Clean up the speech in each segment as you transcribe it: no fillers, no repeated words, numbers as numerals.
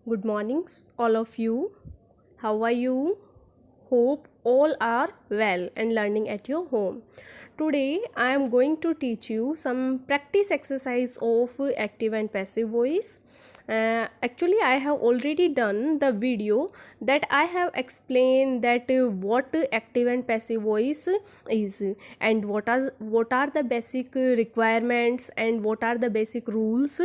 Good morning, all of you. How are you? Hope all are well and learning at your home. Today I am going to teach you some practice exercise of active and passive voice. Actually, I have already done the video that I have explained that what active and passive voice is, and what are the basic requirements and what are the basic rules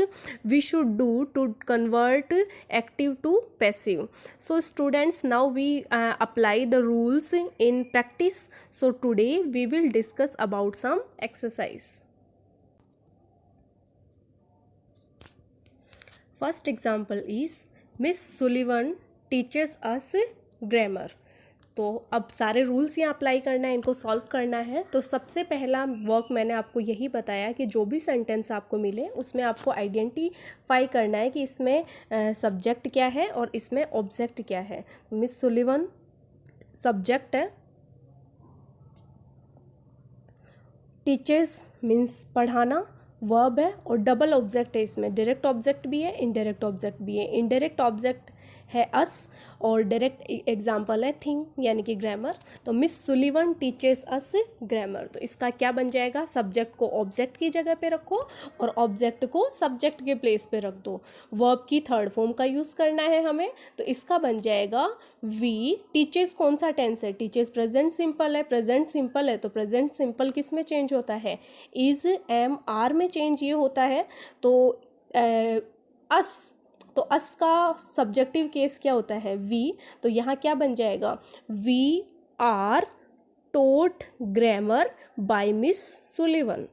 we should do to convert active to passive. So students, now we apply the rules in practice. So today we will discuss about some exercise. First example is Miss Sullivan teaches us grammar. तो अब सारे rules यहाँ apply करना है, इनको solve करना है. तो सबसे पहला वर्क मैंने आपको यही बताया कि जो भी सेंटेंस आपको मिले उसमें आपको आइडेंटिफाई करना है कि इसमें सब्जेक्ट क्या है और इसमें ऑब्जेक्ट क्या है. मिस सुलिवन सब्जेक्ट है, टीचर्स मीन्स पढ़ाना वर्ब है, और डबल ऑब्जेक्ट है. इसमें डायरेक्ट ऑब्जेक्ट भी है, इनडायरेक्ट ऑब्जेक्ट भी है. इनडायरेक्ट ऑब्जेक्ट है अस और डायरेक्ट एग्जाम्पल है थिंग यानी कि ग्रामर. तो मिस सुलिवन टीचर्स अस ग्रामर. तो इसका क्या बन जाएगा, सब्जेक्ट को ऑब्जेक्ट की जगह पे रखो और ऑब्जेक्ट को सब्जेक्ट के प्लेस पे रख दो. वर्ब की थर्ड फॉर्म का यूज़ करना है हमें. तो इसका बन जाएगा वी. टीचर्स कौन सा टेंस है, टीचर्स प्रेजेंट सिंपल है. प्रेजेंट सिंपल है तो प्रेजेंट सिंपल किस में चेंज होता है, इज एम आर में चेंज ये होता है. तो अस, तो अस का सब्जेक्टिव केस क्या होता है, वी. तो यहाँ क्या बन जाएगा, we are taught grammar by Miss Sullivan.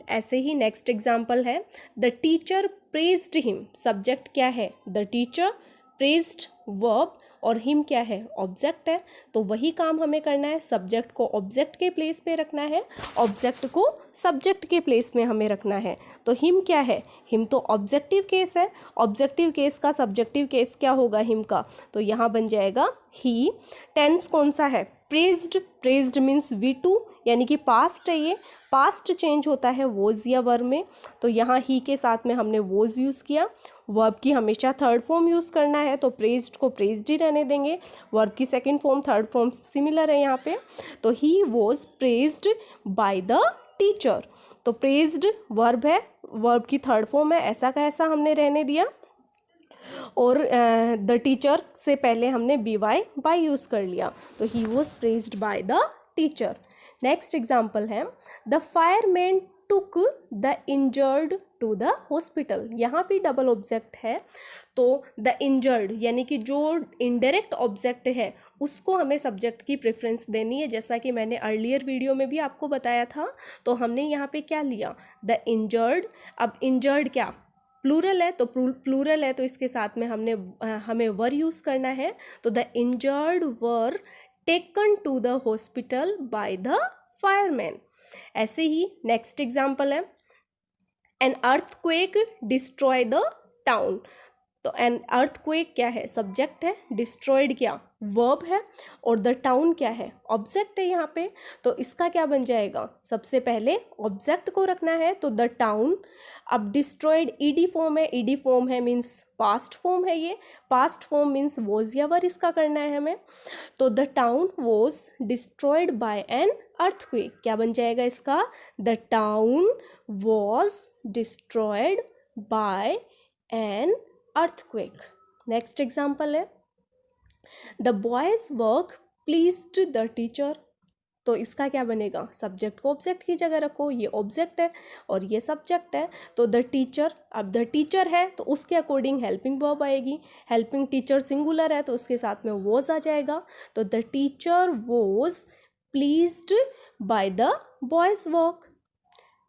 ऐसे ही नेक्स्ट एग्जाम्पल है, the teacher praised him. Subject क्या है, द टीचर. प्रेज्ड वर्ब और हिम क्या है, ऑब्जेक्ट है. तो वही काम हमें करना है, सब्जेक्ट को ऑब्जेक्ट के प्लेस पे रखना है, ऑब्जेक्ट को सब्जेक्ट के प्लेस में हमें रखना है. तो हिम क्या है, हिम तो ऑब्जेक्टिव केस है. ऑब्जेक्टिव केस का सब्जेक्टिव केस क्या होगा, हिम का. तो यहाँ बन जाएगा ही. टेंस कौन सा है, प्रेज्ड. प्रेज्ड मीन्स V2 यानी कि पास्ट है. ये पास्ट चेंज होता है वोज या वर्ब में. तो यहाँ ही के साथ में हमने वोज यूज़ किया. वर्ब की हमेशा थर्ड फॉर्म यूज़ करना है तो प्रेज्ड को प्रेज्ड ही रहने देंगे. वर्ब की second form third form similar है यहाँ पे. तो he was praised by the teacher. तो प्रेज्ड वर्ब है, वर्ब की थर्ड फॉर्म है, ऐसा का ऐसा हमने रहने दिया. और द टीचर से पहले हमने बी वाई बाय यूज़ कर लिया. तो he was praised by the teacher. Next example है, the fireman took the injured to the hospital. यहाँ भी डबल ऑब्जेक्ट है. तो द इंजर्ड यानी कि जो इनडायरेक्ट ऑब्जेक्ट है उसको हमें सब्जेक्ट की प्रेफरेंस देनी है, जैसा कि मैंने अर्लियर वीडियो में भी आपको बताया था. तो हमने यहाँ पे क्या लिया, द इंजर्ड. अब इंजर्ड क्या, प्लूरल है. तो प्लूरल है तो इसके साथ में हमें वर यूज़ करना है. तो the injured were taken to the hospital by the fireman. ऐसे ही नेक्स्ट एग्जाम्पल है, an earthquake destroy the town. तो एन अर्थक्वेक क्या है, सब्जेक्ट है. डिस्ट्रॉयड क्या, वर्ब है. और द टाउन क्या है, ऑब्जेक्ट है यहाँ पे. तो इसका क्या बन जाएगा, सबसे पहले ऑब्जेक्ट को रखना है तो द टाउन. अब डिस्ट्रॉयड ईडी फॉर्म है. ईडी फॉर्म है मीन्स पास्ट फॉर्म है. ये पास्ट फॉर्म मीन्स वॉज या वर इसका करना है हमें. तो the town was destroyed by an earthquake. क्या बन जाएगा इसका, the town was destroyed by an earthquake. Next example है, the boys work pleased the teacher. तो इसका क्या बनेगा, सब्जेक्ट को ऑब्जेक्ट की जगह रखो. ये ऑब्जेक्ट है और ये सब्जेक्ट है. तो द टीचर, अब द टीचर है तो उसके अकॉर्डिंग हेल्पिंग वर्ब आएगी. हेल्पिंग टीचर सिंगुलर है तो उसके साथ में वॉज आ जाएगा. तो the teacher was pleased by the boys work.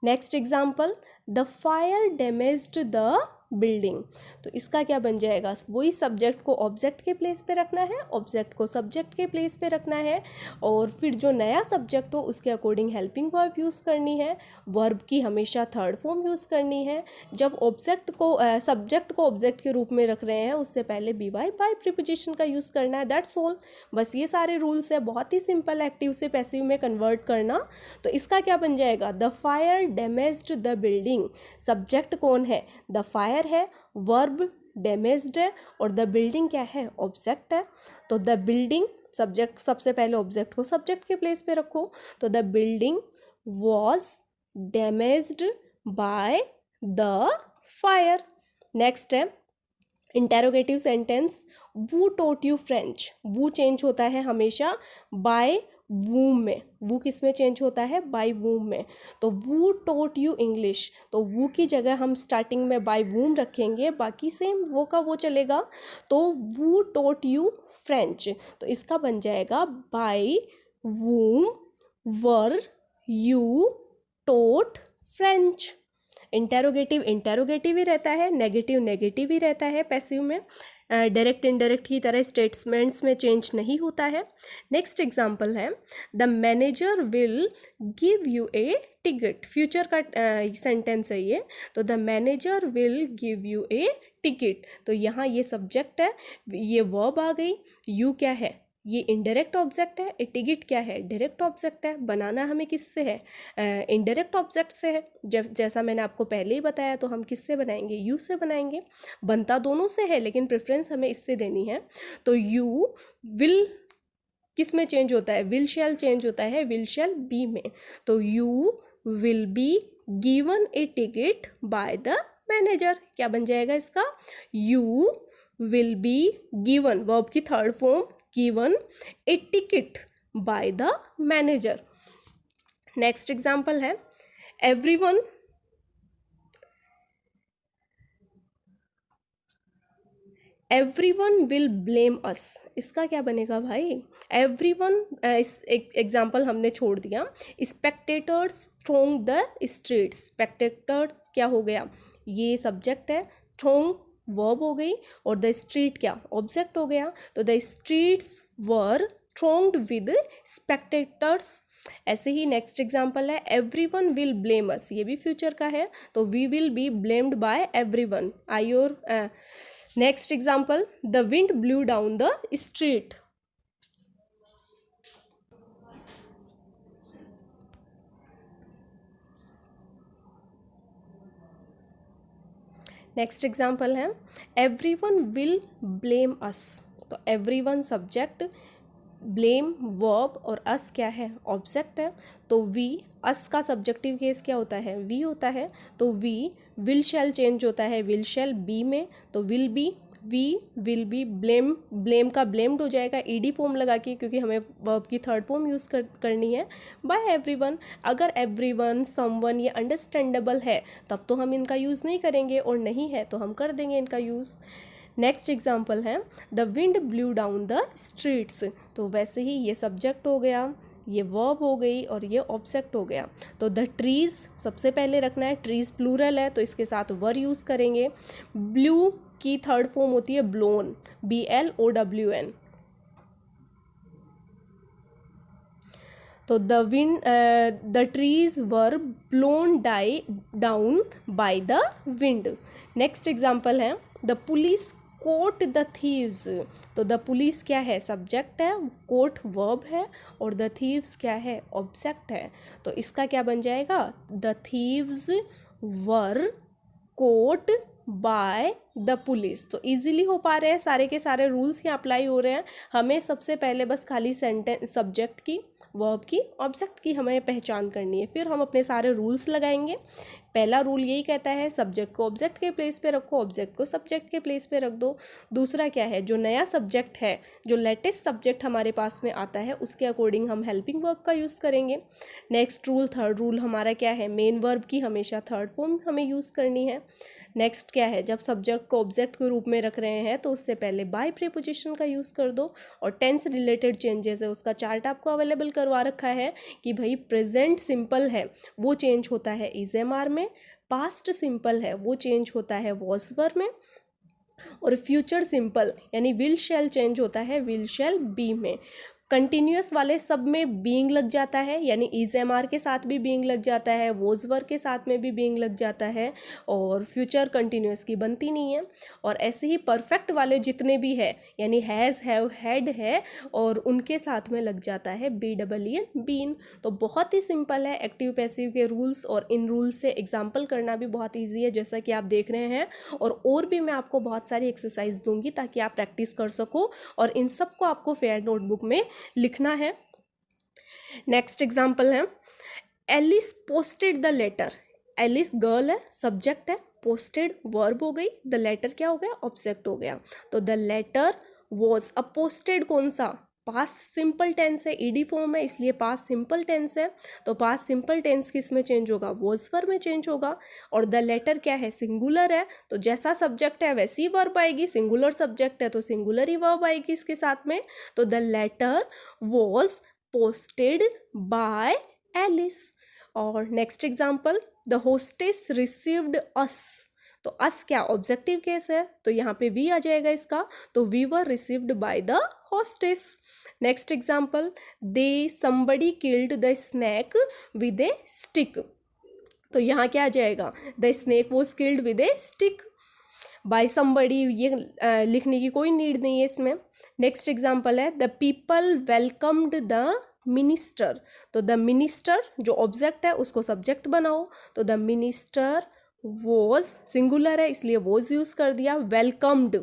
Next example, the fire damaged the building. तो इसका क्या बन जाएगा, वही सब्जेक्ट को ऑब्जेक्ट के प्लेस पे रखना है, ऑब्जेक्ट को सब्जेक्ट के प्लेस पे रखना है. और फिर जो नया सब्जेक्ट हो उसके अकॉर्डिंग हेल्पिंग वर्ब यूज़ करनी है. वर्ब की हमेशा थर्ड फॉर्म यूज़ करनी है. जब ऑब्जेक्ट को सब्जेक्ट को ऑब्जेक्ट के रूप में रख रहे हैं उससे पहले बी वाई बाय प्रीपोजिशन का यूज़ करना है. That's all. बस ये सारे रूल्स है, बहुत ही सिंपल, एक्टिव से पैसिव में कन्वर्ट करना. तो इसका क्या बन जाएगा, the fire damaged the building. Subject कौन है, द फायर है. वर्ब डैमेज्ड है और द बिल्डिंग क्या है, ऑब्जेक्ट है। तो द बिल्डिंग सब्जेक्ट, सबसे पहले ऑब्जेक्ट को सब्जेक्ट के प्लेस पे रखो, तो the building was damaged by the fire. Next है interrogative sentence, who taught you French. Who change होता है हमेशा बाय वूम में, वू किस में चेंज होता है, बाय वूम में। तो वू टोट यू इंग्लिश, तो वू की जगह हम स्टार्टिंग में बाय वूम रखेंगे, बाकी सेम वो का वो चलेगा। तो वू टोट यू फ्रेंच, तो इसका बन जाएगा by whom were you taught French. Interrogative interrogative ही रहता है, नेगेटिव नेगेटिव ही रहता है पैसिव में, डायरेक्ट इनडायरेक्ट की तरह स्टेटमेंट्स में चेंज नहीं होता है। नेक्स्ट एग्जांपल है, the manager will give U A ticket. Future का सेंटेंस है ये, तो the manager will give U A ticket. तो यहाँ ये सब्जेक्ट है, ये वर्ब आ गई, यू क्या है, ये इनडायरेक्ट ऑब्जेक्ट है, ए टिकट क्या है, डायरेक्ट ऑब्जेक्ट है। बनाना हमें किससे है, इनडायरेक्ट ऑब्जेक्ट से है। जैसा मैंने आपको पहले ही बताया, तो हम किससे बनाएंगे, यू से बनाएंगे। बनता दोनों से है, लेकिन प्रेफरेंस हमें इससे देनी है। तो यू विल किस में चेंज होता है, विल शैल चेंज होता है विल शैल बी में। तो you will be given a ticket by the manager, क्या बन जाएगा इसका, you will be given, verb की third form given a ticket by the manager। Next example है, everyone will blame us। इसका क्या बनेगा भाई, everyone, इस एग्जाम्पल हमने छोड़ दिया। spectators throng the streets, spectators क्या हो गया, ये सब्जेक्ट है, throng वर्ब हो गई, और द स्ट्रीट क्या, ऑब्जेक्ट हो गया। तो the streets were thronged with spectators. ऐसे ही नेक्स्ट एग्जांपल है, एवरीवन विल ब्लेम अस, ये भी फ्यूचर का है, तो we will be blamed by everyone. आयोर next example, the wind blew down the street. Next example है, एवरीवन विल ब्लेम अस। तो एवरीवन सब्जेक्ट, ब्लेम वर्ब, और अस क्या है, ऑब्जेक्ट है। तो वी, अस का सब्जेक्टिव केस क्या होता है, वी होता है। तो वी विल शैल चेंज होता है विल शैल बी में, तो will be, we will be blame, blame का ब्लेम्ड हो जाएगा ईडी फॉर्म लगा के, क्योंकि हमें वर्ब की थर्ड फॉर्म यूज़ करनी है, बाय एवरीवन। अगर एवरीवन, समवन ये अंडरस्टैंडेबल है तब तो हम इनका यूज़ नहीं करेंगे, और नहीं है तो हम कर देंगे इनका यूज़। नेक्स्ट एग्जाम्पल है, the wind blew down the streets. तो वैसे ही ये सब्जेक्ट हो गया, ये वर्ब हो गई, और ये ऑब्जेक्ट हो गया। तो द ट्रीज़ सबसे पहले रखना है, ट्रीज़ प्लूरल है तो इसके साथ वर यूज़ करेंगे। ब्लू की थर्ड फॉर्म होती है ब्लोन, BLOWN। तो the trees were blown down by the wind. Next example है, the police caught the thieves. तो द पुलिस क्या है, सब्जेक्ट है, कोट वर्ब है, और द थीव्स क्या है, ऑब्जेक्ट है। तो इसका क्या बन जाएगा, the thieves were caught by the police. तो इजीली हो पा रहे हैं, सारे के सारे रूल्स यहाँ अप्लाई हो रहे हैं। हमें सबसे पहले बस खाली सेंटेंस, सब्जेक्ट की, वर्ब की, ऑब्जेक्ट की हमें पहचान करनी है, फिर हम अपने सारे रूल्स लगाएंगे। पहला रूल यही कहता है, सब्जेक्ट को ऑब्जेक्ट के प्लेस पे रखो, ऑब्जेक्ट को सब्जेक्ट के प्लेस पे रख दो। दूसरा क्या है, जो नया सब्जेक्ट है, जो लेटेस्ट सब्जेक्ट हमारे पास में आता है, उसके अकॉर्डिंग हम हेल्पिंग वर्ब का यूज़ करेंगे। नेक्स्ट रूल, थर्ड रूल हमारा क्या है, मेन वर्ब की हमेशा थर्ड फॉर्म हमें यूज़ करनी है। नेक्स्ट क्या है, जब सब्जेक्ट को ऑब्जेक्ट के रूप में रख रहे हैं तो उससे पहले बाय प्रीपोजिशन का यूज़ कर दो। और टेंस रिलेटेड चेंजेस है, उसका चार्ट आपको अवेलेबल करवा रखा है कि भाई प्रेजेंट सिंपल है वो चेंज होता है इज एम आर में, पास्ट सिंपल है वो चेंज होता है वॉज वर में, और फ्यूचर सिंपल यानी विल शैल चेंज होता है विल शैल बी में। कंटिन्यूअस वाले सब में बीइंग लग जाता है, यानी इज एमआर के साथ भी बीइंग लग जाता है, वोज वर के साथ में भी बीइंग लग जाता है, और फ्यूचर कंटिन्यूअस की बनती नहीं है। और ऐसे ही परफेक्ट वाले जितने भी है, यानी हैज़, हैव, हैड है, और उनके साथ में लग जाता है B double E N, been. तो बहुत ही सिंपल है एक्टिव पैसिव के रूल्स, और इन रूल्स से एग्जाम्पल करना भी बहुत ईजी है, जैसा कि आप देख रहे हैं। और भी मैं आपको बहुत सारी एक्सरसाइज दूंगी ताकि आप प्रैक्टिस कर सको, और इन सब को आपको फेयर नोटबुक में लिखना है। नेक्स्ट एग्जाम्पल है, Alice posted the letter. Alice girl है, सब्जेक्ट है, पोस्टेड वर्ब हो गई, द लेटर क्या हो गया, ऑब्जेक्ट हो गया। तो द लेटर वॉज, अब पोस्टेड कौन सा, पास्ट सिंपल टेंस है, ईडी फॉर्म है, इसलिए पास्ट सिंपल टेंस है। तो पास्ट सिंपल टेंस किस में चेंज होगा, वॉज वर्ब में चेंज होगा। और द लेटर क्या है, सिंगुलर है, तो जैसा सब्जेक्ट है वैसी वर्ब आएगी, सिंगुलर सब्जेक्ट है तो सिंगुलर ही वर्ब आएगी इसके साथ में। तो the letter was posted by Alice. और next example, the hostess received us. तो अस क्या, ऑब्जेक्टिव केस है, तो यहाँ पे वी आ जाएगा इसका, तो we were received by the hostess. Next example, they somebody killed the snake with a stick. तो यहाँ क्या आ जाएगा, the snake was killed with a stick by somebody, ये लिखने की कोई नीड नहीं है इसमें। नेक्स्ट एग्जाम्पल है, the people welcomed the minister. तो द मिनिस्टर जो ऑब्जेक्ट है उसको सब्जेक्ट बनाओ, तो द मिनिस्टर वॉज सिंगुलर है इसलिए वॉज यूज कर दिया, वेलकम्ड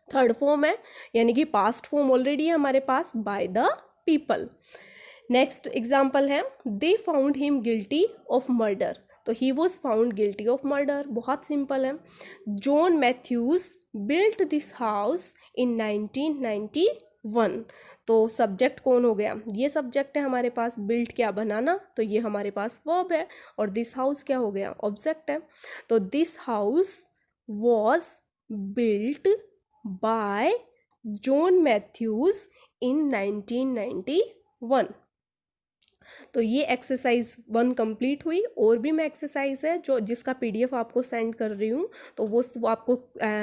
थर्ड फॉर्म है, यानी कि पास्ट फॉर्म ऑलरेडी है हमारे पास, by the people. Next example है, they found him guilty of murder. तो he was found guilty of murder, बहुत सिंपल है। John Matthews built this house in 1991। तो सब्जेक्ट कौन हो गया, ये सब्जेक्ट है हमारे पास, बिल्ट क्या, बनाना, तो ये हमारे पास वर्ब है, और दिस हाउस क्या हो गया, ऑब्जेक्ट है। तो this house was built by John Matthews in 1991। तो ये एक्सरसाइज 1 कंप्लीट हुई। और भी मैं एक्सरसाइज है जो जिसका पीडीएफ आपको सेंड कर रही हूँ, तो वो आपको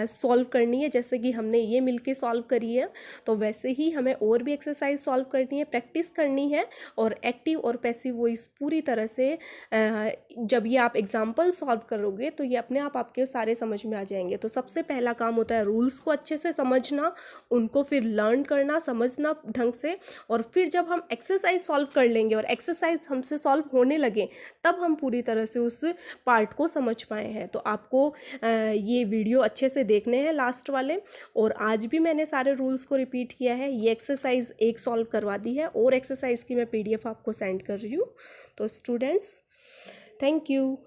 सॉल्व करनी है, जैसे कि हमने ये मिलके सॉल्व करी है, तो वैसे ही हमें और भी एक्सरसाइज सॉल्व करनी है, प्रैक्टिस करनी है। और एक्टिव और पैसिव वॉइस पूरी तरह से जब ये आप एग्जाम्पल सॉल्व करोगे तो ये अपने आप आपके सारे समझ में आ जाएंगे। तो सबसे पहला काम होता है रूल्स को अच्छे से समझना, उनको फिर लर्न करना, समझना ढंग से, और फिर जब हम एक्सरसाइज सॉल्व कर लेंगे और एक्सरसाइज हमसे सॉल्व होने लगे तब हम पूरी तरह से उस पार्ट को समझ पाए हैं। तो आपको ये वीडियो अच्छे से देखने हैं लास्ट वाले। और आज भी मैंने सारे रूल्स को रिपीट किया है, ये एक्सरसाइज 1 सॉल्व करवा दी है, और एक्सरसाइज की मैं पीडीएफ आपको सेंड कर रही हूँ। तो स्टूडेंट्स, थैंक यू।